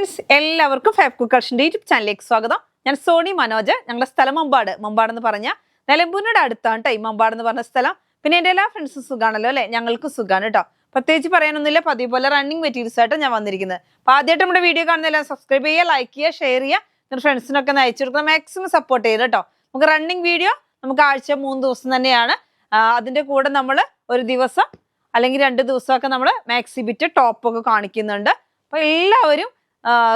Friends, എല്ലാവർക്കും fab cook കളക്ഷൻ്റെ YouTube ചാനലിലേക്ക് സ്വാഗതം. ഞാൻ സോണി മനോജ്. ഞങ്ങളുടെ സ്ഥലം മമ്പാടെന്ന് പറഞ്ഞാൽ നിലമ്പൂരിനോട് അടുത്താണ് കേട്ടോ ഈ മമ്പാടെന്ന് പറഞ്ഞ സ്ഥലം. പിന്നെ എൻ്റെ എല്ലാ ഫ്രണ്ട്സും സുഖമാണല്ലോ അല്ലേ? ഞങ്ങൾക്ക് സുഖമാണ് കേട്ടോ. പ്രത്യേകിച്ച് പറയാനൊന്നുമില്ല, പതിവ് പോലെ റണ്ണിങ് മെറ്റീരിയൽസ് ആയിട്ട് ഞാൻ വന്നിരിക്കുന്നത്. അപ്പോൾ ആദ്യമായിട്ട് നമ്മുടെ വീഡിയോ കാണുന്നതെല്ലാം സബ്സ്ക്രൈബ് ചെയ്യുക, ലൈക്ക് ചെയ്യുക, ഷെയർ ചെയ്യുക, നിങ്ങളുടെ ഫ്രണ്ട്സിനൊക്കെ ഒന്ന് അയച്ചു കൊടുക്കുക. മാക്സിമം സപ്പോർട്ട് ചെയ്യുക കേട്ടോ. നമുക്ക് റണ്ണിങ് വീഡിയോ നമുക്ക് ആഴ്ച 3 ദിവസം തന്നെയാണ്. അതിൻ്റെ കൂടെ നമ്മൾ ഒരു ദിവസം അല്ലെങ്കിൽ 2 ദിവസമൊക്കെ നമ്മൾ മാക്സി ബിറ്റ് ടോപ്പൊക്കെ കാണിക്കുന്നുണ്ട്. അപ്പോൾ എല്ലാവരും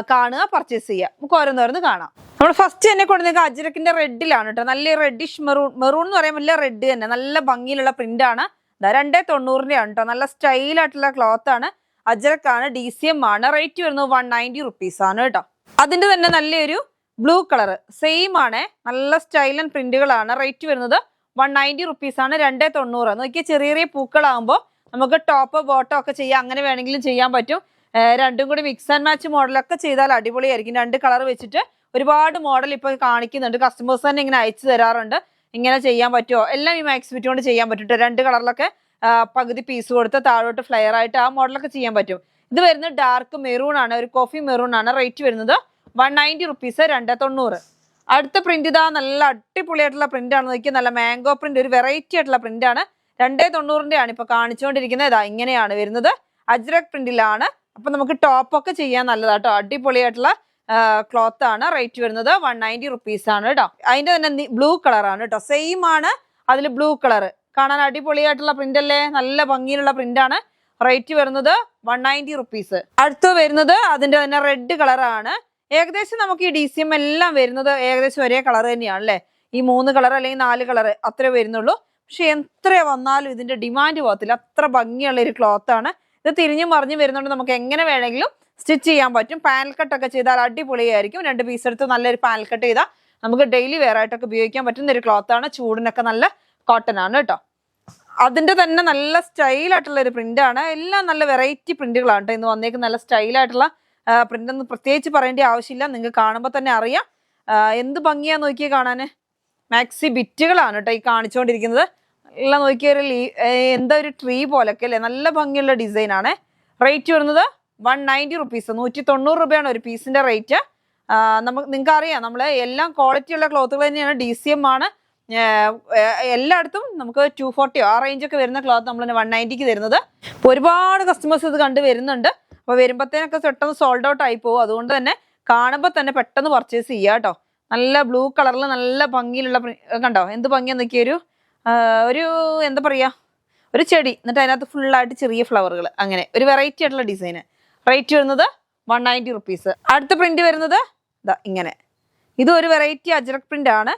കാണുക, പർച്ചേസ് ചെയ്യുക. നമുക്ക് ഓരോന്നോരോന്ന് കാണാം. നമ്മൾ ഫസ്റ്റ് തന്നെ കൊണ്ടുവന്നത് അജ്രക്കിന്റെ റെഡിലാണ് കേട്ടോ. നല്ല റെഡിഷ് മെറൂൺ എന്ന് പറയാൻ വലിയ റെഡ് തന്നെ, നല്ല ഭംഗിയിലുള്ള പ്രിന്റ് ആണ്. 290 ആണ് കേട്ടോ. നല്ല സ്റ്റൈലായിട്ടുള്ള ക്ലോത്ത് ആണ്. അജ്രക്കാണ്, DCM ആണ്. റേറ്റ് വരുന്നത് 190 റുപ്പീസ് ആണ് കേട്ടോ. അതിന്റെ തന്നെ നല്ലൊരു ബ്ലൂ കളർ സെയിം ആണ്. നല്ല സ്റ്റൈൽ ആൻഡ് പ്രിന്റുകളാണ്. റേറ്റ് വരുന്നത് 190 റുപ്പീസ് ആണ്. 290. നോക്കിയാൽ ചെറിയ ചെറിയ പൂക്കളാകുമ്പോൾ നമുക്ക് ടോപ്പ് ബോട്ടോ ഒക്കെ ചെയ്യാം. അങ്ങനെ വേണമെങ്കിലും ചെയ്യാൻ പറ്റും. രണ്ടും കൂടി മിക്സ് ആൻഡ് മാച്ച് മോഡലൊക്കെ ചെയ്താൽ അടിപൊളിയായിരിക്കും. 2 കളർ വെച്ചിട്ട് ഒരുപാട് മോഡൽ ഇപ്പോൾ കാണിക്കുന്നുണ്ട്. കസ്റ്റമേഴ്സ് തന്നെ ഇങ്ങനെ അയച്ചു തരാറുണ്ട്. ഇങ്ങനെ ചെയ്യാൻ പറ്റുമോ? എല്ലാം ഈ മാക്സി ബിറ്റ് കൊണ്ട് ചെയ്യാൻ പറ്റും. 2 കളറിലൊക്കെ പകുതി പീസ് കൊടുത്ത് താഴോട്ട് ഫ്ലെയർ ആയിട്ട് ആ മോഡലൊക്കെ ചെയ്യാൻ പറ്റും. ഇത് വരുന്നത് ഡാർക്ക് മെറൂൺ ആണ്, ഒരു കോഫി മെറൂൺ ആണ്. റേറ്റ് വരുന്നത് 190 റുപ്പീസ്, 290. അടുത്ത പ്രിന്റ് ഇതാ, നല്ല അടിപൊളിയായിട്ടുള്ള പ്രിന്റ് ആണ്. നോക്കിയാൽ നല്ല മാംഗോ പ്രിന്റ്, ഒരു വെറൈറ്റി ആയിട്ടുള്ള പ്രിന്റ് ആണ്. 290 ആണ് ഇപ്പൊ കാണിച്ചുകൊണ്ടിരിക്കുന്നത്. ഇതാ ഇങ്ങനെയാണ് വരുന്നത്. അജ്രക് പ്രിന്റിലാണ്. അപ്പൊ നമുക്ക് ടോപ്പൊക്കെ ചെയ്യാൻ നല്ലതാട്ടോ. അടിപൊളിയായിട്ടുള്ള ക്ലോത്ത് ആണ്. റേറ്റ് വരുന്നത് 190 റുപ്പീസ് ആണ് കേട്ടോ. അതിന്റെ തന്നെ ബ്ലൂ കളർ ആണ് കേട്ടോ. സെയിം ആണ്, അതിൽ ബ്ലൂ കളർ കാണാൻ അടിപൊളിയായിട്ടുള്ള പ്രിന്റ് അല്ലേ? നല്ല ഭംഗിയിലുള്ള പ്രിന്റ് ആണ്. റേറ്റ് വരുന്നത് 190 റുപ്പീസ്. അടുത്ത് വരുന്നത് അതിന്റെ തന്നെ റെഡ് കളർ ആണ്. ഏകദേശം നമുക്ക് ഈ DCM എല്ലാം വരുന്നത് ഏകദേശം ഒരേ കളർ തന്നെയാണ് അല്ലേ? ഈ 3 കളർ അല്ലെങ്കിൽ 4 കളർ അത്രേ വരുന്നുള്ളൂ. പക്ഷെ എത്ര വന്നാലും ഇതിന്റെ ഡിമാൻഡ് പോകത്തില്ല. അത്ര ഭംഗിയുള്ള ഒരു ക്ലോത്ത് ആണ്. ഇത് തിരിഞ്ഞും മറിഞ്ഞും വരുന്നുണ്ട്. നമുക്ക് എങ്ങനെ വേണമെങ്കിലും സ്റ്റിച്ച് ചെയ്യാൻ പറ്റും. പാനൽ കട്ടൊക്കെ ചെയ്താൽ അടിപൊളിയായിരിക്കും. 2 പീസ് എടുത്ത് നല്ലൊരു പാനൽ കട്ട് ചെയ്താൽ നമുക്ക് ഡെയിലി വെയർ ആയിട്ടൊക്കെ ഉപയോഗിക്കാൻ പറ്റുന്ന ഒരു ക്ലോത്ത് ആണ്. ചൂടിനൊക്കെ നല്ല കോട്ടൺ ആണ് കേട്ടോ. അതിന്റെ തന്നെ നല്ല സ്റ്റൈലായിട്ടുള്ള ഒരു പ്രിന്റ് ആണ്. എല്ലാം നല്ല വെറൈറ്റി പ്രിന്റുകളാണ് കേട്ടോ ഇന്ന് വന്നേക്കും. നല്ല സ്റ്റൈലായിട്ടുള്ള പ്രിന്റ് ഒന്നും പ്രത്യേകിച്ച് പറയേണ്ട ആവശ്യമില്ല. നിങ്ങൾക്ക് കാണുമ്പോൾ തന്നെ അറിയാം എന്ത് ഭംഗിയാ നോക്കിയേ കാണാൻ. മാക്സി ബിറ്റുകളാണ് കേട്ടോ ഈ കാണിച്ചുകൊണ്ടിരിക്കുന്നത്. എല്ലാം നോക്കിയൊരു എന്താ ഒരു ട്രീ പോലൊക്കെ അല്ലേ? നല്ല ഭംഗിയുള്ള ഡിസൈൻ ആണ്. റേറ്റ് വരുന്നത് 190 റുപ്പീസ്, 190 രൂപയാണ് ഒരു പീസിന്റെ റേറ്റ്. നിങ്ങൾക്ക് അറിയാം നമ്മൾ എല്ലാം ക്വാളിറ്റി ഉള്ള ക്ലോത്തുകൾ തന്നെയാണ്. DCM ആണ്. എല്ലായിടത്തും നമുക്ക് 240 ആ റേഞ്ചൊക്കെ വരുന്ന ക്ലോത്ത് നമ്മൾ 190ക്ക് തരുന്നത്. അപ്പോൾ ഒരുപാട് കസ്റ്റമേഴ്സ് ഇത് കണ്ടു വരുന്നുണ്ട്. അപ്പോൾ വരുമ്പോഴത്തേനൊക്കെ പെട്ടെന്ന് സോൾഡ് ഔട്ട് ആയി പോകും. അതുകൊണ്ട് തന്നെ കാണുമ്പോൾ തന്നെ പെട്ടെന്ന് പർച്ചേസ് ചെയ്യുക കേട്ടോ. നല്ല ബ്ലൂ കളറിൽ നല്ല ഭംഗിയിലുള്ള കണ്ടോ? എന്ത് ഭംഗിയാന്ന് നോക്കിയൊരു എന്താ പറയുക, ഒരു ചെടി, എന്നിട്ട് അതിനകത്ത് ഫുള്ളായിട്ട് ചെറിയ ഫ്ലവറുകൾ, അങ്ങനെ ഒരു വെറൈറ്റി ആയിട്ടുള്ള ഡിസൈന്. റേറ്റ് വരുന്നത് 190 റുപ്പീസ്. അടുത്ത പ്രിന്റ് വരുന്നത് ഇതാ ഇങ്ങനെ. ഇതും ഒരു വെറൈറ്റി അജ്രക് പ്രിന്റ് ആണ്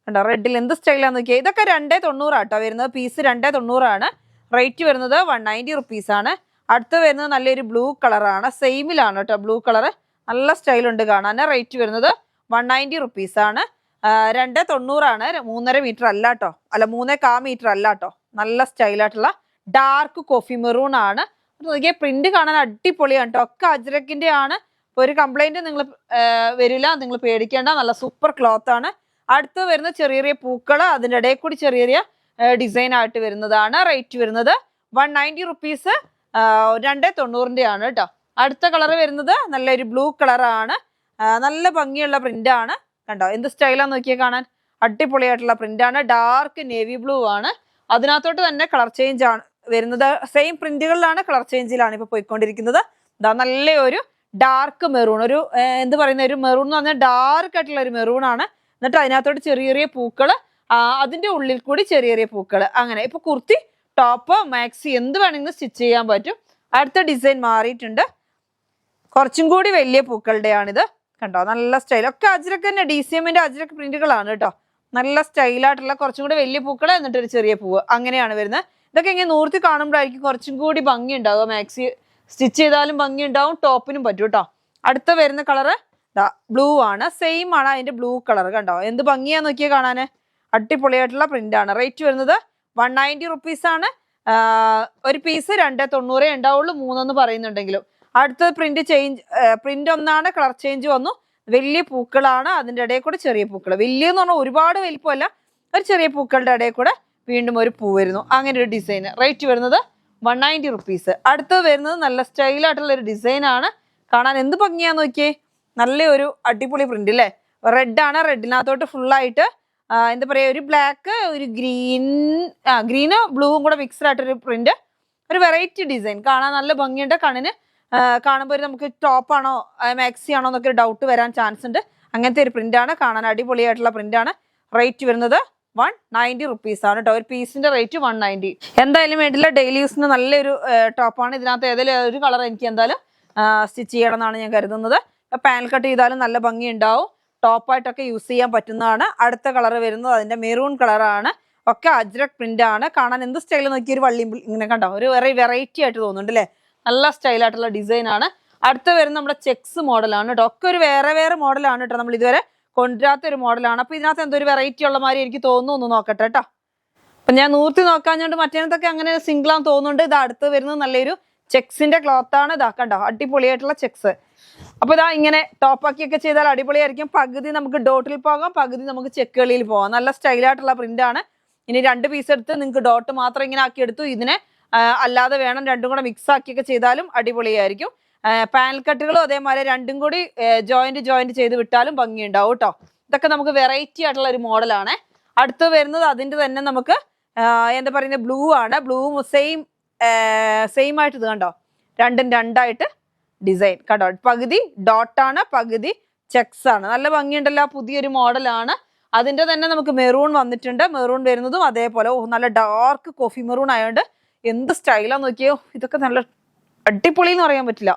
കണ്ടോ. റെഡിൽ എന്ത് സ്റ്റൈലാന്ന് നോക്കിയാൽ. ഇതൊക്കെ 290 ആട്ടോ വരുന്നത്. പീസ് 290 ആണ്. റേറ്റ് വരുന്നത് 190 റുപ്പീസ് ആണ്. അടുത്ത് വരുന്നത് നല്ലൊരു ബ്ലൂ കളറാണ്. സെയിമിലാണ് കേട്ടോ ബ്ലൂ കളർ. നല്ല സ്റ്റൈലുണ്ട് കാണാൻ. റേറ്റ് വരുന്നത് 190 റുപ്പീസ് ആണ്. 290 ആണ്. 3.5 മീറ്റർ അല്ല കേട്ടോ, അല്ല 3.25 മീറ്റർ അല്ല കേട്ടോ. നല്ല സ്റ്റൈലായിട്ടുള്ള ഡാർക്ക് കോഫി മെറൂൺ ആണ്. നോക്കിയാൽ പ്രിന്റ് കാണാൻ അടിപൊളിയാണ് കേട്ടോ. ഒക്കെ അജ്രക്കിന്റെ ആണ്. ഒരു കംപ്ലൈന്റ് നിങ്ങൾ വരില്ല, നിങ്ങൾ പേടിക്കേണ്ട. നല്ല സൂപ്പർ ക്ലോത്ത് ആണ്. അടുത്ത് വരുന്ന ചെറിയ ചെറിയ പൂക്കൾ, അതിൻ്റെ ഇടയിൽ കൂടി ചെറിയ ചെറിയ ഡിസൈൻ ആയിട്ട് വരുന്നതാണ്. റേറ്റ് വരുന്നത് 190 റുപ്പീസ്, 290 ആണ് കേട്ടോ. അടുത്ത കളർ വരുന്നത് നല്ലൊരു ബ്ലൂ കളറാണ്. നല്ല ഭംഗിയുള്ള പ്രിന്റ് ആണ് കണ്ടോ. എന്ത് സ്റ്റൈലാന്ന് നോക്കിയാൽ കാണാൻ. അടിപൊളിയായിട്ടുള്ള പ്രിന്റ് ആണ്. ഡാർക്ക് നേവി ബ്ലൂ ആണ്. അതിനകത്തോട്ട് തന്നെ കളർ ചേഞ്ച് ആണ് വരുന്നത്. സെയിം പ്രിന്റുകളിലാണ്, കളർ ചേഞ്ചിലാണ് ഇപ്പൊ പോയിക്കൊണ്ടിരിക്കുന്നത്. ഇതാ നല്ല ഒരു ഡാർക്ക് മെറൂൺ, ഒരു എന്ത് പറയുന്ന ഒരു മെറൂൺ എന്ന് പറഞ്ഞാൽ ഡാർക്ക് ആയിട്ടുള്ള ഒരു മെറൂൺ ആണ്. എന്നിട്ട് അതിനകത്തോട്ട് ചെറിയ ചെറിയ പൂക്കള്, അതിന്റെ ഉള്ളിൽ കൂടി ചെറിയ ചെറിയ പൂക്കള്, അങ്ങനെ. ഇപ്പൊ കുർത്തി, ടോപ്പ്, മാക്സി എന്ത് വേണമെങ്കിലും സ്റ്റിച്ച് ചെയ്യാൻ പറ്റും. അടുത്ത ഡിസൈൻ മാറിയിട്ടുണ്ട്. കുറച്ചും കൂടി വലിയ പൂക്കളുടെയാണിത് കണ്ടോ. നല്ല സ്റ്റൈൽ. ഒക്കെ അജ്രക്ക് തന്നെ, DCMന്റെ അജ്രക്ക് പ്രിന്റുകളാണ് കേട്ടോ. നല്ല സ്റ്റൈലായിട്ടുള്ള കുറച്ചും കൂടി വലിയ പൂക്കൾ, എന്നിട്ടൊരു ചെറിയ പൂവ്, അങ്ങനെയാണ് വരുന്നത്. ഇതൊക്കെ ഇങ്ങനെ നൂർത്തി കാണുമ്പോഴായിരിക്കും കുറച്ചും കൂടി ഭംഗി ഉണ്ടാവുക. മാക്സി സ്റ്റിച്ച് ചെയ്താലും ഭംഗി ഉണ്ടാവും, ടോപ്പിനും പറ്റും കേട്ടോ. അടുത്ത വരുന്ന കളറ് ബ്ലൂ ആണ്. സെയിം ആണ് അതിന്റെ ബ്ലൂ കളർ കണ്ടോ. എന്ത് ഭംഗിയാന്ന് നോക്കിയാൽ കാണാന്. അടിപൊളിയായിട്ടുള്ള പ്രിന്റ് ആണ്. റേറ്റ് വരുന്നത് 190 റുപ്പീസ് ആണ്. ഒരു പീസ് 290 ഉണ്ടാവുള്ളൂ, 3 പറയുന്നുണ്ടെങ്കിലും. അടുത്ത പ്രിന്റ് ഒന്നാണ്, കളർ ചേഞ്ച് വന്നു. വലിയ പൂക്കളാണ്, അതിൻ്റെ ഇടയിൽ കൂടെ ചെറിയ പൂക്കൾ. വലിയെന്ന് പറഞ്ഞാൽ ഒരുപാട് വലിപ്പമല്ല, ഒരു ചെറിയ പൂക്കളുടെ ഇടയിൽ കൂടെ വീണ്ടും ഒരു പൂ വരുന്നു. അങ്ങനെ ഒരു ഡിസൈൻ. റേറ്റ് വരുന്നത് 190 റുപ്പീസ്. അടുത്ത് വരുന്നത് നല്ല സ്റ്റൈലായിട്ടുള്ള ഒരു ഡിസൈൻ ആണ്. കാണാൻ എന്ത് ഭംഗിയാന്ന് നോക്കിയേ. നല്ലൊരു അടിപൊളി പ്രിന്റ് അല്ലേ. റെഡ് ആണ്, റെഡിനകത്തോട്ട് ഫുള്ളായിട്ട് എന്താ പറയാ ഒരു ബ്ലാക്ക്, ഒരു ഗ്രീനും ബ്ലൂവും കൂടെ മിക്സ്ഡ് ആയിട്ടൊരു പ്രിന്റ്, ഒരു വെറൈറ്റി ഡിസൈൻ. കാണാൻ നല്ല ഭംഗിയുണ്ട്. കണ്ണിന് കാണുമ്പോൾ നമുക്ക് ടോപ്പാണോ മാക്സി ആണോ എന്നൊക്കെ ഒരു ഡൗട്ട് വരാൻ ചാൻസ് ഉണ്ട്. അങ്ങനത്തെ ഒരു പ്രിന്റ് ആണ്. കാണാൻ അടിപൊളിയായിട്ടുള്ള പ്രിന്റ് ആണ്. റേറ്റ് വരുന്നത് 190 റുപ്പീസ് ആണ് കേട്ടോ. ഒരു പീസിന്റെ റേറ്റ് 190. എന്തായാലും വേണ്ടില്ല, ഡെയിലി യൂസിന് നല്ലൊരു ടോപ്പാണ്. ഇതിനകത്ത് ഏതെങ്കിലും ഒരു കളർ എനിക്ക് എന്തായാലും സ്റ്റിച്ച് ചെയ്യണം എന്നാണ് ഞാൻ കരുതുന്നത്. പാനൽ കട്ട് ചെയ്താലും നല്ല ഭംഗി ഉണ്ടാവും. ടോപ്പായിട്ടൊക്കെ യൂസ് ചെയ്യാൻ പറ്റുന്നതാണ്. അടുത്ത കളർ വരുന്നത് അതിന്റെ മെറൂൺ കളറാണ്. ഒക്കെ അജ്രക് പ്രിന്റ് ആണ്. കാണാൻ എന്ത് സ്റ്റൈൽ നോക്കി, ഒരു വള്ളി ഇങ്ങനെ കണ്ടോ, ഒരു വെറൈറ്റി ആയിട്ട് തോന്നുന്നുണ്ട് അല്ലേ. നല്ല സ്റ്റൈലായിട്ടുള്ള ഡിസൈൻ ആണ്. അടുത്ത വരുന്ന നമ്മുടെ ചെക്സ് മോഡലാണ് കേട്ടോ. ഒക്കെ ഒരു വേറെ മോഡലാണ് കേട്ടോ. നമ്മൾ ഇതുവരെ കൊണ്ടുവരാത്ത ഒരു മോഡലാണ്. അപ്പൊ ഇതിനകത്ത് എന്തോ ഒരു വെറൈറ്റി ഉള്ള മാതിരി എനിക്ക് തോന്നുന്നു. ഒന്ന് നോക്കട്ടെ കേട്ടോ. അപ്പൊ ഞാൻ നൂർത്തി നോക്കാഞ്ഞോണ്ട് മറ്റേനത്തൊക്കെ അങ്ങനെ സിംഗിളാന്ന് തോന്നുന്നുണ്ട്. ഇത് അടുത്ത് വരുന്നത് നല്ലൊരു ചെക്സിന്റെ ക്ലോത്ത് ആണ്. ഇതാ കണ്ടോ, അടിപൊളിയായിട്ടുള്ള ചെക്സ്. അപ്പൊ ഇതാ ഇങ്ങനെ ടോപ്പാക്കിയൊക്കെ ചെയ്താൽ അടിപൊളിയായിരിക്കും. പകുതി നമുക്ക് ഡോട്ടിൽ പോകാം, പകുതി നമുക്ക് ചെക്കുകളിൽ പോകാം. നല്ല സ്റ്റൈലായിട്ടുള്ള പ്രിന്റ് ആണ്. ഇനി 2 പീസ് എടുത്ത് നിങ്ങൾക്ക് ഡോട്ട് മാത്രം ഇങ്ങനെ ആക്കി എടുത്തു, ഇതിനെ അല്ലാതെ വേണം രണ്ടും കൂടെ മിക്സ് ആക്കിയൊക്കെ ചെയ്താലും അടിപൊളിയായിരിക്കും. പാനൽ കട്ടുകളും അതേമാതിരി രണ്ടും കൂടി ജോയിന്റ് ചെയ്ത് വിട്ടാലും ഭംഗിയുണ്ടാവും കേട്ടോ. ഇതൊക്കെ നമുക്ക് വെറൈറ്റി ആയിട്ടുള്ള ഒരു മോഡലാണ്. അടുത്ത് വരുന്നത് അതിന്റെ തന്നെ നമുക്ക് എന്താ പറയുന്നത് ബ്ലൂ ആണ്. ബ്ലൂ സെയിം ആയിട്ട് ഇത് കണ്ടോ, രണ്ടും രണ്ടായിട്ട് ഡിസൈൻ കണ്ടോ. പകുതി ഡോട്ടാണ്, പകുതി ചെക്സ് ആണ്. നല്ല ഭംഗിയുണ്ടല്ലോ. പുതിയൊരു മോഡലാണ്. അതിന്റെ തന്നെ നമുക്ക് മെറൂൺ വന്നിട്ടുണ്ട്. മെറൂൺ വരുന്നതും അതേപോലെ നല്ല ഡാർക്ക് കോഫി മെറൂൺ ആയതുകൊണ്ട് എന്ത് സ്റ്റൈലാന്ന് നോക്കിയോ. ഇതൊക്കെ നല്ല അടിപൊളി എന്ന് പറയാൻ പറ്റില്ല,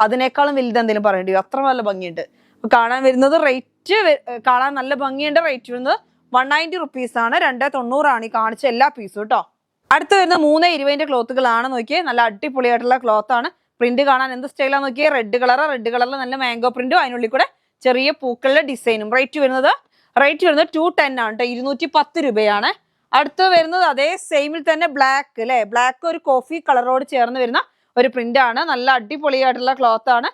അതിനേക്കാളും വലുത് എന്തെങ്കിലും പറയേണ്ടി വരും. അത്ര നല്ല ഭംഗിയുണ്ട്. കാണാൻ വരുന്നത് കാണാൻ നല്ല ഭംഗിയുണ്ട്. റേറ്റ് വരുന്നത് 190 റുപ്പീസ് ആണ്. 290 ആണ് ഈ കാണിച്ച എല്ലാ പീസും കേട്ടോ. അടുത്ത് വരുന്ന 320 ക്ലോത്തുകളാണ്. നോക്കിയേ, നല്ല അടിപൊളിയായിട്ടുള്ള ക്ലോത്ത് ആണ്. പ്രിന്റ് കാണാൻ എന്ത് സ്റ്റൈലാന്ന് നോക്കിയേ. റെഡ് കളറിൽ നല്ല മാംഗോ പ്രിന്റും അതിനുള്ളിൽ കൂടെ ചെറിയ പൂക്കളുടെ ഡിസൈനും. റേറ്റ് വരുന്നത് 210 ആണ് കേട്ടോ. 210 രൂപയാണ്. അടുത്ത് വരുന്നത് അതേ സെയിമിൽ തന്നെ ബ്ലാക്ക് അല്ലെ. ബ്ലാക്ക് ഒരു കോഫി കളറോട് ചേർന്ന് വരുന്ന ഒരു പ്രിന്റ് ആണ്. നല്ല അടിപൊളിയായിട്ടുള്ള ക്ലോത്ത് ആണ്.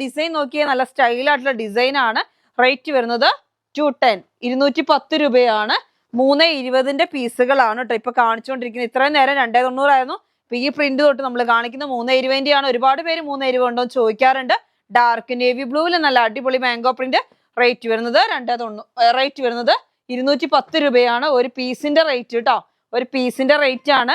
ഡിസൈൻ നോക്കിയാൽ നല്ല സ്റ്റൈലായിട്ടുള്ള ഡിസൈൻ ആണ്. റേറ്റ് വരുന്നത് 210, 210 രൂപയാണ്. 320 പീസുകളാണ് കേട്ടോ ഇപ്പൊ കാണിച്ചുകൊണ്ടിരിക്കുന്നത്. ഇത്രയും നേരം 290 ആയിരുന്നു. ഇപ്പൊ ഈ പ്രിന്റ് തൊട്ട് നമ്മൾ കാണിക്കുന്ന 320 ആണ്. ഒരുപാട് പേര് 320 ഉണ്ടോ എന്ന് ചോദിക്കാറുണ്ട്. ഡാർക്ക് നേവി ബ്ലൂവിൽ നല്ല അടിപൊളി മാംഗോ പ്രിന്റ്. റേറ്റ് വരുന്നത് 210 രൂപയാണ്. ഒരു പീസിന്റെ റേറ്റ് കേട്ടോ. ഒരു പീസിന്റെ റേറ്റ് ആണ്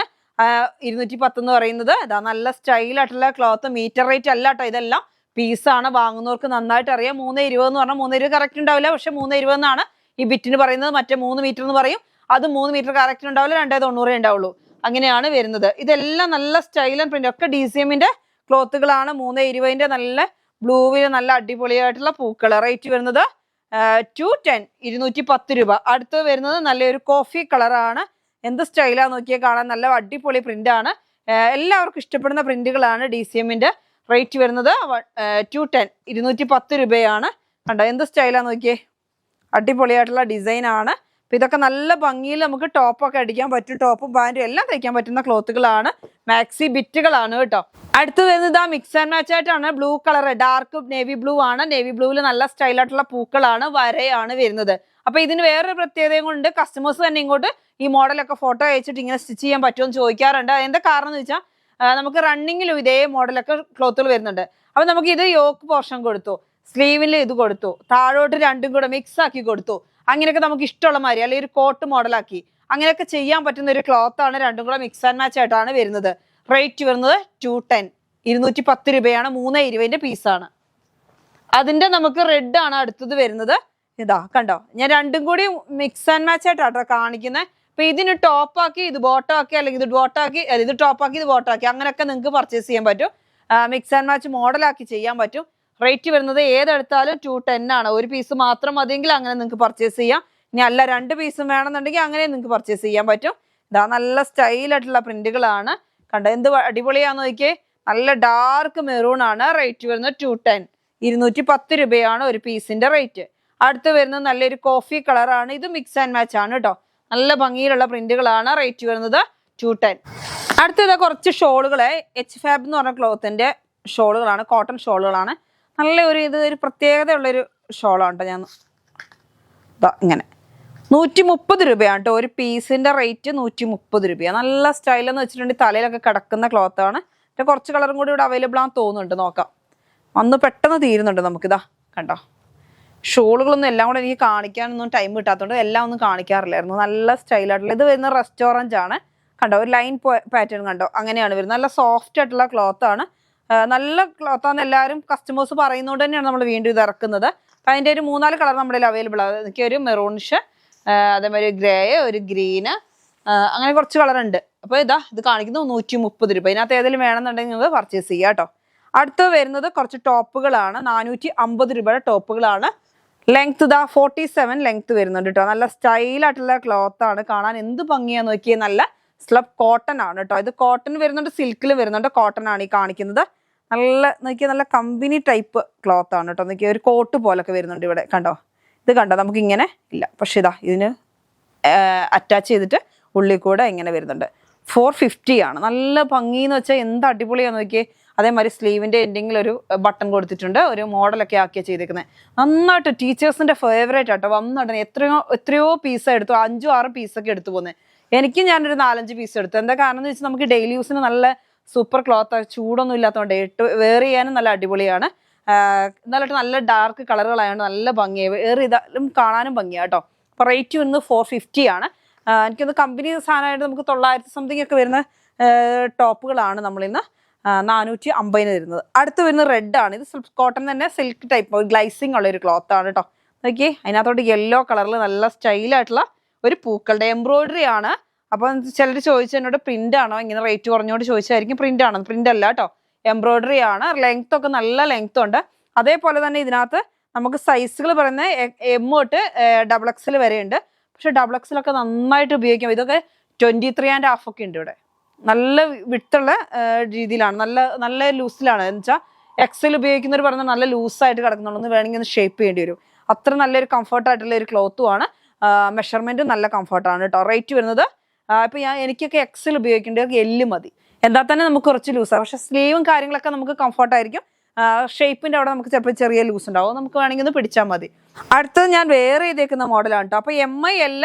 210 എന്ന് പറയുന്നത്. അതാ നല്ല സ്റ്റൈലായിട്ടുള്ള ക്ലോത്ത്. മീറ്റർ റേറ്റ് അല്ല കേട്ടോ, ഇതെല്ലാം പീസാണ്. വാങ്ങുന്നവർക്ക് നന്നായിട്ട് അറിയാം. 320 എന്ന് പറഞ്ഞാൽ 320 കറക്റ്റ് ഉണ്ടാവില്ല, പക്ഷെ 320 എന്നാണ് ഈ ബിറ്റിന് പറയുന്നത്. മറ്റേ 3 മീറ്റർ എന്ന് പറയും, അത് 3 മീറ്റർ കറക്റ്റ് ഉണ്ടാവില്ല, 290 ഉണ്ടാവുള്ളൂ. അങ്ങനെയാണ് വരുന്നത്. ഇതെല്ലാം നല്ല സ്റ്റൈൽ ആൻഡ് പ്രിന്റ് ഒക്കെ DCMന്റെ ക്ലോത്തുകളാണ്. 320 നല്ല ബ്ലൂവില് നല്ല അടിപൊളിയായിട്ടുള്ള പൂക്കൾ. റേറ്റ് വരുന്നത് 210, 210 രൂപ. അടുത്ത് വരുന്നത് നല്ലൊരു കോഫി കളറാണ്. എന്ത് സ്റ്റൈലാന്ന് നോക്കിയാൽ കാണാൻ നല്ല അടിപൊളി പ്രിന്റ് ആണ്. എല്ലാവർക്കും ഇഷ്ടപ്പെടുന്ന പ്രിന്റുകളാണ് DCMന്റെ. റേറ്റ് വരുന്നത് 210, 210 രൂപയാണ്. കണ്ടോ എന്ത് സ്റ്റൈലാന്ന് നോക്കിയേ, അടിപൊളിയായിട്ടുള്ള ഡിസൈൻ ആണ്. അപ്പൊ ഇതൊക്കെ നല്ല ഭംഗിയിൽ നമുക്ക് ടോപ്പൊക്കെ അടിക്കാൻ പറ്റും. ടോപ്പും പാൻറ്റും എല്ലാം തയ്ക്കാൻ പറ്റുന്ന ക്ലോത്തുകളാണ്. മാക്സി ബിറ്റുകളാണ് കേട്ടോ. അടുത്ത് വരുന്നത് ആ മിക്സ് ആൻഡ് മാച്ച് ആയിട്ടാണ്. Blue colour, dark navy blue ആണ്. നേവി ബ്ലൂവിൽ നല്ല സ്റ്റൈലായിട്ടുള്ള പൂക്കളാണ്, വരയാണ് വരുന്നത്. അപ്പൊ ഇതിന് വേറൊരു പ്രത്യേകതയും കൊണ്ട് കസ്റ്റമേഴ്സ് തന്നെ ഇങ്ങോട്ട് ഈ മോഡലൊക്കെ ഫോട്ടോ അയച്ചിട്ട് ഇങ്ങനെ സ്റ്റിച്ച് ചെയ്യാൻ പറ്റുമെന്ന് ചോദിക്കാറുണ്ട്. എന്താ കാരണം എന്ന് വെച്ചാൽ നമുക്ക് റണ്ണിങ്ങിലും ഇതേ മോഡലൊക്കെ ക്ലോത്തുകൾ വരുന്നുണ്ട്. അപ്പൊ നമുക്ക് ഇത് യോക്ക് പോർഷൻ കൊടുത്തു, സ്ലീവിൽ ഇത് കൊടുത്തു, താഴോട്ട് രണ്ടും കൂടെ മിക്സ് ആക്കി കൊടുത്തു. അങ്ങനെയൊക്കെ നമുക്ക് ഇഷ്ടമുള്ള മാതിരി, അല്ലെങ്കിൽ ഒരു കോട്ട് മോഡലാക്കി അങ്ങനെയൊക്കെ ചെയ്യാൻ പറ്റുന്ന ഒരു ക്ലോത്ത് ആണ്. രണ്ടും കൂടെ മിക്സ് ആൻഡ് മാച്ച് ആയിട്ടാണ് വരുന്നത്. റേറ്റ് വരുന്നത് 210, 210 രൂപയാണ്. 320 പീസാണ്. അതിന്റെ നമുക്ക് റെഡ് ആണ് അടുത്തത് വരുന്നത്. ഇതാ കണ്ടോ, ഞാൻ രണ്ടും കൂടി മിക്സ് ആൻഡ് മാച്ച് ആയിട്ടാട്ടോ കാണിക്കുന്നത്. അപ്പൊ ഇതിന് ടോപ്പാക്കി ഇത് ബോട്ടാക്കി, അല്ലെങ്കിൽ ഇത് ബോട്ടാക്കി, ഇത് ടോപ്പാക്കി ഇത് ബോട്ടാക്കി, അങ്ങനെയൊക്കെ നിങ്ങൾക്ക് പർച്ചേസ് ചെയ്യാൻ പറ്റും. മിക്സ് ആൻഡ് മാച്ച് മോഡലാക്കി ചെയ്യാൻ പറ്റും. റേറ്റ് വരുന്നത് ഏതെടുത്താലും 210 ആണ്. ഒരു പീസ് മാത്രം മതിയെങ്കിൽ അങ്ങനെ നിങ്ങൾക്ക് പർച്ചേസ് ചെയ്യാം. ഇനി അല്ല 2 പീസും വേണമെന്നുണ്ടെങ്കിൽ അങ്ങനെ നിങ്ങൾക്ക് പർച്ചേസ് ചെയ്യാൻ പറ്റും. ഇതാ നല്ല സ്റ്റൈലായിട്ടുള്ള പ്രിന്റുകളാണ്. കണ്ടോ എന്ത് അടിപൊളിയാന്ന് നോക്കിയേ. നല്ല ഡാർക്ക് മെറൂൺ ആണ്. റേറ്റ് വരുന്നത് 210, 210 രൂപയാണ് ഒരു പീസിന്റെ റേറ്റ്. അടുത്ത് വരുന്നത് നല്ലൊരു കോഫി കളറാണ്. ഇത് മിക്സ് ആൻഡ് മാച്ച് ആണ് കേട്ടോ. നല്ല ഭംഗിയിലുള്ള പ്രിന്റുകളാണ്. റേറ്റ് വരുന്നത് 210. അടുത്തത് കുറച്ച് ഷോളുകളെ HFAB എന്ന് പറഞ്ഞ ക്ലോത്തിന്റെ ഷോളുകളാണ്. കോട്ടൺ ഷോളുകളാണ്. നല്ല ഒരു പ്രത്യേകത ഉള്ളൊരു ഷോളാണ് കേട്ടോ. ഞാൻ ഇങ്ങനെ 130 രൂപയാണ് കേട്ടോ. ഒരു പീസിന്റെ റേറ്റ് 130 രൂപയാണ്. നല്ല സ്റ്റൈലെന്ന് വെച്ചിട്ടുണ്ടെങ്കിൽ തലയിലൊക്കെ കിടക്കുന്ന ക്ലോത്ത് ആണ്. കുറച്ച് കളറും കൂടി ഇവിടെ അവൈലബിൾ ആണെന്ന് തോന്നുന്നുണ്ട്. നോക്കാം. വന്ന് പെട്ടെന്ന് തീരുന്നുണ്ട് നമുക്കിതാ കണ്ടോ. ഷോളുകളൊന്നും എല്ലാം കൂടെ എനിക്ക് കാണിക്കാനൊന്നും ടൈം കിട്ടാത്തതുകൊണ്ട് എല്ലാം ഒന്നും കാണിക്കാറില്ലായിരുന്നു. നല്ല സ്റ്റൈലായിട്ടുള്ള ഇത് വരുന്ന റെസ്റ്റോറൻ്റ് ആണ്. കണ്ടോ ഒരു ലൈൻ പാറ്റേൺ കണ്ടോ, അങ്ങനെയാണ് വരുന്നത്. നല്ല സോഫ്റ്റ് ആയിട്ടുള്ള ക്ലോത്ത് ആണ്. നല്ല ക്ലോത്താന്ന് എല്ലാവരും കസ്റ്റമേഴ്സ് പറയുന്നതുകൊണ്ട് തന്നെയാണ് നമ്മൾ വീണ്ടും ഇത് ഇറക്കുന്നത്. അപ്പം അതിൻ്റെ ഒരു 3-4 കളർ നമ്മുടെ അവൈലബിൾ ആണ്. എനിക്ക് ഒരു മെറൂണിഷ്, അതേമാതിരി ഗ്രേ, ഒരു ഗ്രീന്, അങ്ങനെ കുറച്ച് കളർ ഉണ്ട്. അപ്പോൾ ഇത് കാണിക്കുന്നത് 130 രൂപ. ഇതിനകത്ത് ഏതെങ്കിലും വേണമെന്നുണ്ടെങ്കിൽ നിങ്ങൾ പർച്ചേസ് ചെയ്യുക കേട്ടോ. അടുത്ത് വരുന്നത് കുറച്ച് ടോപ്പുകളാണ്. 450 രൂപയുടെ ടോപ്പുകളാണ്. ലെങ്ത് 47 ലെങ്ത് വരുന്നുണ്ട് കേട്ടോ. നല്ല സ്റ്റൈലായിട്ടുള്ള ക്ലോത്ത് ആണ്. കാണാൻ എന്ത് ഭംഗിയാന്ന് നോക്കിയാൽ. നല്ല സ്ലബ് കോട്ടൺ ആണ് കേട്ടോ. ഇത് കോട്ടൺ വരുന്നുണ്ട്, സിൽക്കിൽ വരുന്നുണ്ട്. കോട്ടൺ ആണ് ഈ കാണിക്കുന്നത്. നല്ല നോക്കിയാൽ നല്ല കമ്പനി ടൈപ്പ് ക്ലോത്ത് ആണ് കേട്ടോ. നോക്കിയാൽ ഒരു കോട്ട് പോലൊക്കെ വരുന്നുണ്ട് ഇവിടെ കണ്ടോ. ഇത് കണ്ടോ, നമുക്ക് ഇങ്ങനെ ഇല്ല, പക്ഷെ ഇതിന് അറ്റാച്ച് ചെയ്തിട്ട് ഉള്ളിൽ കൂടെ ഇങ്ങനെ വരുന്നുണ്ട്. 450 ആണ്. നല്ല ഭംഗിന്ന് വെച്ചാൽ എന്ത് അടിപൊളിയാന്ന് നോക്കിയേ. അതേമാതിരി സ്ലീവിൻ്റെ എൻഡിങ്ങിൽ ഒരു ബട്ടൺ കൊടുത്തിട്ടുണ്ട്. ഒരു മോഡലൊക്കെ ആക്കിയാണ് ചെയ്തേക്കുന്നത്. നന്നായിട്ട് ടീച്ചേഴ്സിൻ്റെ ഫേവറേറ്റ് ആട്ടോ. വന്നിട്ട് എത്രയോ പീസ് എടുത്തു, 5-6 പീസൊക്കെ എടുത്തു പോകുന്നത്. എനിക്ക് ഞാനൊരു 4-5 പീസ് എടുത്തു. എന്താ കാരണം എന്ന് വെച്ചാൽ നമുക്ക് ഡെയിലി യൂസിന് നല്ല സൂപ്പർ ക്ലോത്ത്, ചൂടൊന്നും ഇല്ലാത്തതുകൊണ്ട് വെയർ ചെയ്യാനും നല്ല അടിപൊളിയാണ്. എന്നാലിട്ട് നല്ല ഡാർക്ക് കളറുകളായതുകൊണ്ട് നല്ല ഭംഗിയായി വേറെ ഇതാലും കാണാനും ഭംഗിയാണ് കേട്ടോ. അപ്പോൾ റേറ്റ് വരുന്നത് 450 ആണ്. എനിക്കൊന്ന് കമ്പനി സാധനമായിട്ട് നമുക്ക് 900 സംതിങ് ഒക്കെ വരുന്ന ടോപ്പുകളാണ് നമ്മളിന്ന് 450 തരുന്നത്. അടുത്ത് വരുന്നത് റെഡ് ആണ്. ഇത് സിൽക്ക് കോട്ടൺ തന്നെ, സിൽക്ക് ടൈപ്പ് ഗ്ലൈസിങ് ഉള്ള ഒരു ക്ലോത്ത് ആണ് കേട്ടോ. നോക്കിയേ, അതിനകത്തോട്ട് യെല്ലോ കളറിൽ നല്ല സ്റ്റൈലായിട്ടുള്ള ഒരു പൂക്കളുടെ എംബ്രോയിഡറി ആണ്. അപ്പം ചിലർ ചോദിച്ചു എന്നോട് പ്രിന്റ് ആണോ ഇങ്ങനെ റേറ്റ് കുറഞ്ഞോട് ചോദിച്ചായിരിക്കും. പ്രിന്റ് ആണോ? പ്രിന്റ് അല്ല കേട്ടോ, എംബ്രോയിഡറി ആണ്. ലെങ്ത് ഒക്കെ നല്ല ലെങ്ത് ഉണ്ട്. അതേപോലെ തന്നെ ഇതിനകത്ത് നമുക്ക് സൈസുകൾ പറയുന്നത് M തൊട്ട് XXL വരെ ഉണ്ട്. പക്ഷെ XXL ഒക്കെ നന്നായിട്ട് ഉപയോഗിക്കാം. ഇതൊക്കെ 23.5 ഒക്കെ ഉണ്ട് ഇവിടെ. നല്ല വിട്ടുള്ള രീതിയിലാണ്, നല്ല ലൂസിലാണ്. എന്ന് വെച്ചാൽ XL ഉപയോഗിക്കുന്നവർ പറഞ്ഞാൽ നല്ല ലൂസായിട്ട് കിടക്കുന്നുള്ളൂ, വേണമെങ്കിൽ ഒന്ന് ഷേപ്പ് ചെയ്യേണ്ടി വരും. അത്ര നല്ലൊരു കംഫർട്ടായിട്ടുള്ള ഒരു ക്ലോത്തുമാണ്. മെഷർമെൻറ്റും നല്ല കംഫർട്ടാണ് കേട്ടോ. റേറ്റ് വരുന്നത് ഇപ്പം എനിക്കൊക്കെ XL ഉപയോഗിക്കേണ്ടവർക്ക് L മതി. എന്നാൽ തന്നെ നമുക്ക് കുറച്ച് ലൂസാണ്. പക്ഷെ സ്ലീവും കാര്യങ്ങളൊക്കെ നമുക്ക് കംഫർട്ടായിരിക്കും. ഷേപ്പിൻ്റെ അവിടെ നമുക്ക് ചിലപ്പോൾ ചെറിയ ലൂസ് ഉണ്ടാവും. നമുക്ക് വേണമെങ്കിൽ ഒന്ന് പിടിച്ചാൽ മതി. അടുത്തത് ഞാൻ വേറെ ചെയ്തേക്കുന്ന മോഡലാണ് കേട്ടോ. അപ്പോൾ M, L,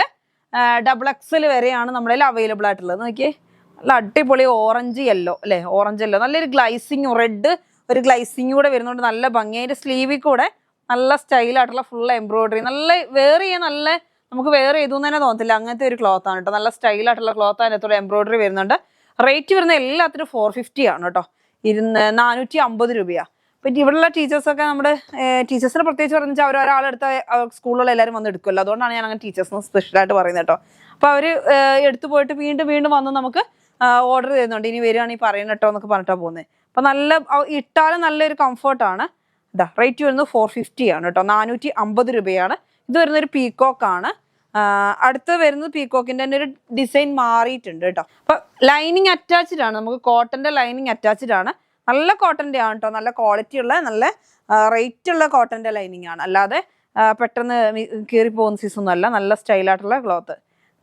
XXL വരെയാണ് നമ്മുടെ അവൈലബിൾ ആയിട്ടുള്ളത്. നോക്കിയേ, നല്ല അടിപൊളി ഓറഞ്ച് യെല്ലോ അല്ലേ, ഓറഞ്ച് യെല്ലോ നല്ലൊരു ഗ്ലൈസിങ്, റെഡ് ഒരു ഗ്ലൈസിങ് കൂടെ വരുന്നുണ്ട്. നല്ല ഭംഗി. അതിൻ്റെ സ്ലീവിൽ കൂടെ നല്ല സ്റ്റൈലായിട്ടുള്ള ഫുൾ എംബ്രോയിഡറി. നല്ല വേറെ ചെയ്യാൻ നല്ല നമുക്ക് വേറെ ചെയ്തു തന്നെ തോന്നത്തില്ല, അങ്ങനത്തെ ഒരു ക്ലോത്ത് ആണ് കേട്ടോ. നല്ല സ്റ്റൈലായിട്ടുള്ള ക്ലോത്ത്, അതിനകത്തോടെ എംബ്രോയിഡറി വരുന്നുണ്ട്. റേറ്റ് വരുന്ന എല്ലാത്തിനും 450 ആണ് കേട്ടോ. 450 രൂപയാണ്. അപ്പം ഇവിടെയുള്ള ടീച്ചേഴ്സൊക്കെ നമ്മുടെ ടീച്ചേഴ്സിനെ പ്രത്യേകിച്ച് പറഞ്ഞാൽ അവർ ഒരാളെടുത്ത സ്കൂളുകൾ എല്ലാവരും വന്ന് എടുക്കുമല്ലോ. അതുകൊണ്ടാണ് ഞാൻ അങ്ങനെ ടീച്ചേഴ്സിന് സ്പെഷ്യലായിട്ട് പറയുന്നത് കേട്ടോ. അപ്പോൾ അവർ എടുത്തു പോയിട്ട് വീണ്ടും വന്ന് നമുക്ക് ഓർഡർ ചെയ്യുന്നുണ്ട്. ഇനി വരികയാണെങ്കിൽ പറയണം കേട്ടോ എന്നൊക്കെ പറഞ്ഞിട്ടാണ് പോകുന്നത്. അപ്പം നല്ല ഇട്ടാലും നല്ലൊരു കംഫർട്ടാണ്. റേറ്റ് വരുന്നത് 450 ആണ് കേട്ടോ. 450 രൂപയാണ്. ഇത് വരുന്നൊരു പീക്കോക്കാണ്. അടുത്ത് വരുന്നത് പീക്കോക്കിൻ്റെ തന്നെ ഒരു ഡിസൈൻ മാറിയിട്ടുണ്ട് കേട്ടോ. അപ്പം ലൈനിങ് അറ്റാച്ച്ഡ് ആണ്. നമുക്ക് കോട്ടൻ്റെ ലൈനിങ് അറ്റാച്ച്ഡ് ആണ്. നല്ല കോട്ടൻ്റെ ആണ് കേട്ടോ. നല്ല ക്വാളിറ്റി ഉള്ള നല്ല റേറ്റ് ഉള്ള കോട്ടൻ്റെ ലൈനിങ് ആണ്. അല്ലാതെ പെട്ടെന്ന് കീറി പോകുന്ന സീസൊന്നും അല്ല. നല്ല സ്റ്റൈലായിട്ടുള്ള ക്ലോത്ത്.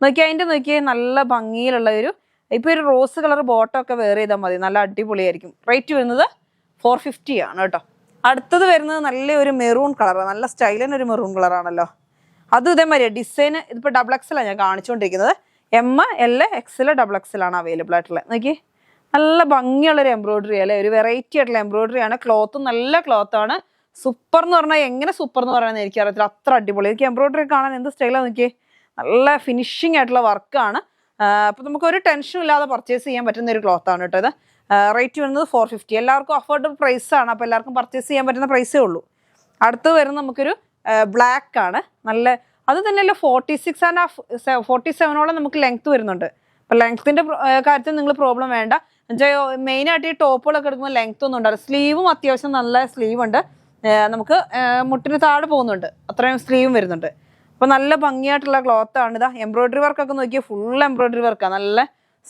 നോക്കിയേ നല്ല ഭംഗിയിലുള്ള ഇപ്പോൾ ഒരു റോസ് കളർ ബോട്ടമൊക്കെ വെയർ ചെയ്താൽ മതി, നല്ല അടിപൊളിയായിരിക്കും. റേറ്റ് വരുന്നത് 450 ആണ് കേട്ടോ. അടുത്തത് വരുന്നത് നല്ലൊരു മെറൂൺ കളറാണ്. നല്ല സ്റ്റൈലിന് ഒരു മെറൂൺ കളറാണല്ലോ. അതും ഇതേമാതിരി ഡിസൈൻ. ഇതിപ്പോൾ XXL ആണ് ഞാൻ കാണിച്ചുകൊണ്ടിരിക്കുന്നത്. M, L, XL, XXL ആണ് അവൈലബിൾ ആയിട്ടുള്ളത്. നോക്കി, നല്ല ഭംഗിയുള്ളൊരു എംബ്രോയിഡറി അല്ലേ, ഒരു വെറൈറ്റി ആയിട്ടുള്ള എംബ്രോയിഡറി ആണ്. ക്ലോത്തും നല്ല ക്ലോത്താണ്. സൂപ്പർ എന്ന് പറഞ്ഞാൽ എങ്ങനെ സൂപ്പർ എന്ന് പറയുന്നത് എനിക്കറിയത്തില്ല, അത്ര അടിപൊളി. എനിക്ക് എംബ്രോയിഡറി കാണാൻ എന്ത് സ്റ്റൈലാണ് നോക്കിയേ. നല്ല ഫിനിഷിംഗ് ആയിട്ടുള്ള വർക്കാണ്. അപ്പോൾ നമുക്ക് ഒരു ടെൻഷനും ഇല്ലാതെ പർച്ചേസ് ചെയ്യാൻ പറ്റുന്ന ഒരു ക്ലോത്താണ് കേട്ടോ ഇത്. റേറ്റ് വരുന്നത് 450. എല്ലാവർക്കും അഫോർഡബിൾ പ്രൈസാണ്. അപ്പോൾ എല്ലാവർക്കും പർച്ചേസ് ചെയ്യാൻ പറ്റുന്ന പ്രൈസേ ഉള്ളൂ. അടുത്ത് വരുന്നത് നമുക്കൊരു ബ്ലാക്ക് ആണ്. നല്ല അത് തന്നെയല്ല 47ഓളം നമുക്ക് ലെങ്ത് വരുന്നുണ്ട്. അപ്പോൾ ലെങ്ത്തിൻ്റെ കാര്യത്തിൽ നിങ്ങൾ പ്രോബ്ലം വേണ്ട. എന്നുവെച്ചാൽ മെയിനായിട്ട് ഈ ടോപ്പുകളൊക്കെ എടുക്കുമ്പോൾ ലെങ്ത് ഒന്നും ഉണ്ടാവില്ല. സ്ലീവും അത്യാവശ്യം നല്ല സ്ലീവ് ഉണ്ട്. നമുക്ക് മുട്ടിന് താഴെ പോകുന്നുണ്ട്, അത്രയും സ്ലീവും വരുന്നുണ്ട്. അപ്പോൾ നല്ല ഭംഗിയായിട്ടുള്ള ക്ലോത്താണ്. ഇതാ എംബ്രോയിഡറി വർക്കൊക്കെ നോക്കിയാൽ ഫുൾ എംബ്രോയിഡറി വർക്കാണ്. നല്ല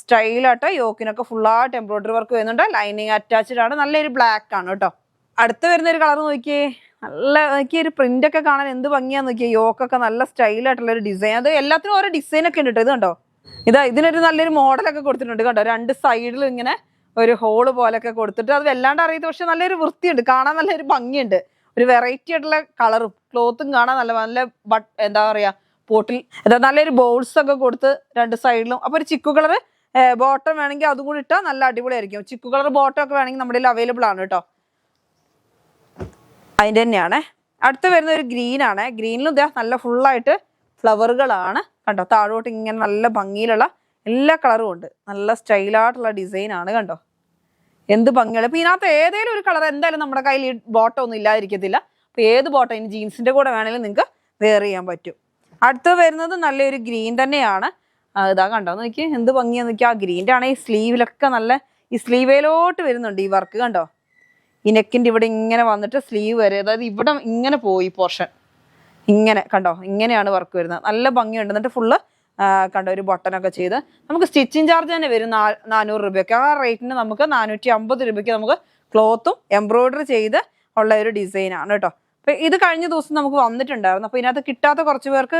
സ്റ്റൈലായിട്ട് യോക്കിനൊക്കെ ഫുള്ളായിട്ട് എംബ്രോയിഡറി വർക്ക് വരുന്നുണ്ട്. ലൈനിങ് അറ്റാച്ച്ഡ് ആണ്. നല്ലൊരു ബ്ലാക്ക് ആണ് കേട്ടോ. അടുത്ത് വരുന്നൊരു കളർ നോക്കിയേ, നല്ല നോക്കിയൊരു പ്രിൻ്റൊക്കെ കാണാൻ എന്ത് ഭംഗിയാന്ന് നോക്കിയേ. യോക്കൊക്കെ നല്ല സ്റ്റൈലായിട്ടുള്ളൊരു ഡിസൈൻ. അത് എല്ലാത്തിനും ഓരോ ഡിസൈനൊക്കെ ഉണ്ട് കേട്ടോ. ഇത് കണ്ടോ, ഇതിനൊരു നല്ലൊരു മോഡലൊക്കെ കൊടുത്തിട്ടുണ്ട് കണ്ടോ. 2 സൈഡിലും ഇങ്ങനെ ഒരു ഹോള് പോലൊക്കെ കൊടുത്തിട്ട് അത് വല്ലാണ്ട് അറിയത്, പക്ഷെ നല്ലൊരു വൃത്തിയുണ്ട്, കാണാൻ നല്ലൊരു ഭംഗിയുണ്ട്. ഒരു വെറൈറ്റി ആയിട്ടുള്ള കളറും ക്ലോത്തും കാണാൻ നല്ല എന്താ പറയുക പോട്ടിൽ നല്ലൊരു ബോൾസ് ഒക്കെ കൊടുത്ത് 2 സൈഡിലും. അപ്പോൾ ഒരു ചിക്കു കളർ ബോട്ടം വേണമെങ്കിൽ അതും കൂടി ഇട്ടാൽ നല്ല അടിപൊളിയായിരിക്കും. ചിക്കു കളർ ബോട്ടം ഒക്കെ വേണമെങ്കിൽ നമ്മുടെ അവൈലബിൾ ആണ് കേട്ടോ. അതിൻ്റെ തന്നെയാണ്. അടുത്ത് വരുന്ന ഒരു ഗ്രീനാണ്. ഗ്രീനിലും ഇതാ നല്ല ഫുള്ളായിട്ട് ഫ്ലവറുകളാണ് കണ്ടോ. താഴോട്ട് ഇങ്ങനെ നല്ല ഭംഗിയിലുള്ള എല്ലാ കളറും ഉണ്ട്. നല്ല സ്റ്റൈലായിട്ടുള്ള ഡിസൈനാണ് കണ്ടോ. എന്ത് ഭംഗിയാണ്. ഇപ്പം ഇതിനകത്ത് ഏതെങ്കിലും ഒരു കളർ എന്തായാലും നമ്മുടെ കയ്യിൽ ഈ ബോട്ടം ഒന്നും ഇല്ലാതിരിക്കത്തില്ല. അപ്പോൾ ഏത് ബോട്ടം ഇനി ജീൻസിൻ്റെ കൂടെ വേണമെങ്കിലും നിങ്ങൾക്ക് വെയർ ചെയ്യാൻ പറ്റും. അടുത്ത് വരുന്നത് നല്ലൊരു ഗ്രീൻ തന്നെയാണ്. ഇതാ കണ്ടോ നോക്കി എന്ത് ഭംഗിയാന്ന് നോക്കി. ആ ഗ്രീൻ്റെ ആണെങ്കിൽ സ്ലീവിലൊക്കെ നല്ല ഈ സ്ലീവേലോട്ട് വരുന്നുണ്ട് ഈ വർക്ക് കണ്ടോ. ഈ നെക്കിൻ്റെ ഇവിടെ ഇങ്ങനെ വന്നിട്ട് സ്ലീവ് വരെ, അതായത് ഇവിടെ ഇങ്ങനെ പോയി പോർഷൻ ഇങ്ങനെ കണ്ടോ. ഇങ്ങനെയാണ് വർക്ക് വരുന്നത്. നല്ല ഭംഗിയുണ്ട്. എന്നിട്ട് ഫുള്ള് കണ്ടോ ഒരു ബട്ടനൊക്കെ ചെയ്ത് നമുക്ക് സ്റ്റിച്ചിങ് ചാർജ് തന്നെ വരും 400 രൂപയ്ക്ക്. ആ റേറ്റിന് നമുക്ക് 450 രൂപയ്ക്ക് നമുക്ക് ക്ലോത്തും എംബ്രോയിഡറി ചെയ്ത് ഉള്ള ഒരു ഡിസൈനാണ് കേട്ടോ. അപ്പം ഇത് കഴിഞ്ഞ ദിവസം നമുക്ക് വന്നിട്ടുണ്ടായിരുന്നു. അപ്പോൾ ഇതിനകത്ത് കിട്ടാത്ത കുറച്ച് പേർക്ക്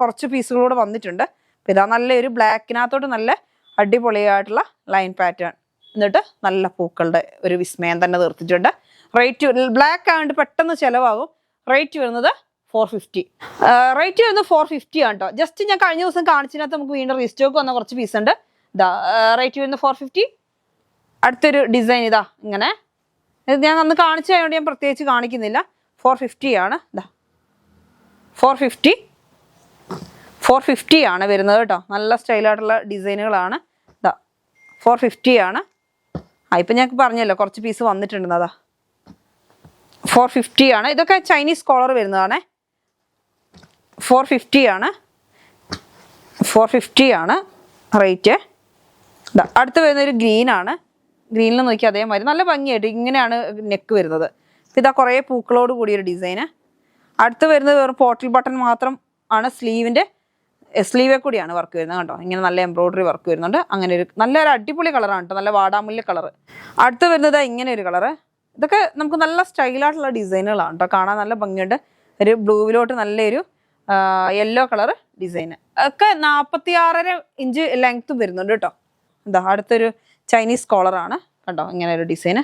കുറച്ച് പീസുകളൂടെ വന്നിട്ടുണ്ട്. അപ്പം ഇതാ നല്ലൊരു ബ്ലാക്കിനകത്തോട്ട് നല്ല അടിപൊളിയായിട്ടുള്ള ലൈൻ പാറ്റേൺ, എന്നിട്ട് നല്ല പൂക്കളുടെ ഒരു വിസ്മയം തന്നെ തീർത്തിട്ടുണ്ട്. റേറ്റ് ബ്ലാക്ക് ആയതുകൊണ്ട് പെട്ടെന്ന് ചിലവാകും. റേറ്റ് വരുന്നത് 450. റേറ്റ് വരുന്നത് 450 ആണ് കേട്ടോ. ജസ്റ്റ് ഞാൻ കഴിഞ്ഞ ദിവസം കാണിച്ചതിനകത്ത് നമുക്ക് വീണ്ടും റീസ്റ്റോക്ക് വന്ന കുറച്ച് പീസ് ഉണ്ട്. ഇതാ റേറ്റ് വരുന്നത് 450. അടുത്തൊരു ഡിസൈൻ ഇതാ ഇങ്ങനെ, ഞാൻ അന്ന് കാണിച്ചതുകൊണ്ട് ഞാൻ പ്രത്യേകിച്ച് കാണിക്കുന്നില്ല. 450 ആണ്. ഇതാ 450 ആണ് വരുന്നത് കേട്ടോ. നല്ല സ്റ്റൈലായിട്ടുള്ള ഡിസൈനുകളാണ്. ഇതാ 450 ആണ്. ഇപ്പം ഞാൻ പറഞ്ഞല്ലോ കുറച്ച് പീസ് വന്നിട്ടുണ്ടെന്ന്. അതാ 450 ആണ്. ഇതൊക്കെ ചൈനീസ് കോളർ വരുന്നതാണേ. 450 ആണ്. 450 ആണ് റേറ്റ്. ഇതാ അടുത്ത് വരുന്നൊരു ഗ്രീനാണ്. ഗ്രീനിൽ നോക്കി അതേമാതിരി നല്ല ഭംഗിയായിട്ട് ഇങ്ങനെയാണ് നെക്ക് വരുന്നത്. ഇതാ കുറേ പൂക്കളോട് കൂടിയൊരു ഡിസൈന്. അടുത്ത് വരുന്നത് വെറും പോർട്ടൽ ബട്ടൺ മാത്രം ആണ്. സ്ലീവേ കൂടിയാണ് വർക്ക് വരുന്നത് കണ്ടോ. ഇങ്ങനെ നല്ല എംബ്രോയിഡറി വർക്ക് വരുന്നുണ്ട്. അങ്ങനെ ഒരു നല്ലൊരു അടിപൊളി കളറാണ് കേട്ടോ. നല്ല വാടാമുല്ല കളറ്. അടുത്ത് വരുന്നത് ഇങ്ങനെ ഒരു കളറ്. ഇതൊക്കെ നമുക്ക് നല്ല സ്റ്റൈലായിട്ടുള്ള ഡിസൈനുകളാണ് കേട്ടോ. കാണാൻ നല്ല ഭംഗിയുണ്ട്. ഒരു ബ്ലൂവിലോട്ട് നല്ലൊരു യെല്ലോ കളർ ഡിസൈന് ഒക്കെ 46.5 ഇഞ്ച് ലെങ്ത് വരുന്നുണ്ട് കേട്ടോ. എന്താ അടുത്തൊരു ചൈനീസ് കോളറാണ് കണ്ടോ. ഇങ്ങനെ ഒരു ഡിസൈന്.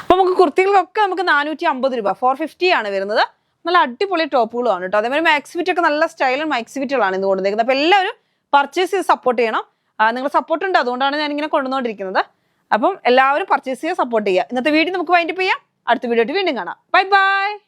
അപ്പോൾ നമുക്ക് കുർത്തികൾക്കൊക്കെ നമുക്ക് 450 രൂപ 450 ആണ് വരുന്നത്. നല്ല അടിപൊളി ടോപ്പുകളുമാണ് കേട്ടോ. അതേമാതിരി മാക്സി ഫിറ്റ് ഒക്കെ നല്ല സ്റ്റൈലും മാക്സി ഫിറ്റുകളാണ് ഇന്ന് കൊണ്ടുവന്നിരിക്കുന്നത്. അപ്പോൾ എല്ലാവരും പർച്ചേസ് ചെയ്ത് സപ്പോർട്ട് ചെയ്യണം. നിങ്ങൾ സപ്പോർട്ട് ഉണ്ട്, അതുകൊണ്ടാണ് ഞാൻ ഇങ്ങനെ കൊണ്ടുവന്നുകൊണ്ടിരിക്കുന്നത്. അപ്പം എല്ലാവരും പർച്ചേസ് ചെയ്യുക, സപ്പോർട്ട് ചെയ്യുക. ഇന്നത്തെ വീഡിയോ നമുക്ക് വൈൻഡപ്പ് ചെയ്യാം. അടുത്ത വീഡിയോ ആയിട്ട് വീണ്ടും കാണാം. Bye bye.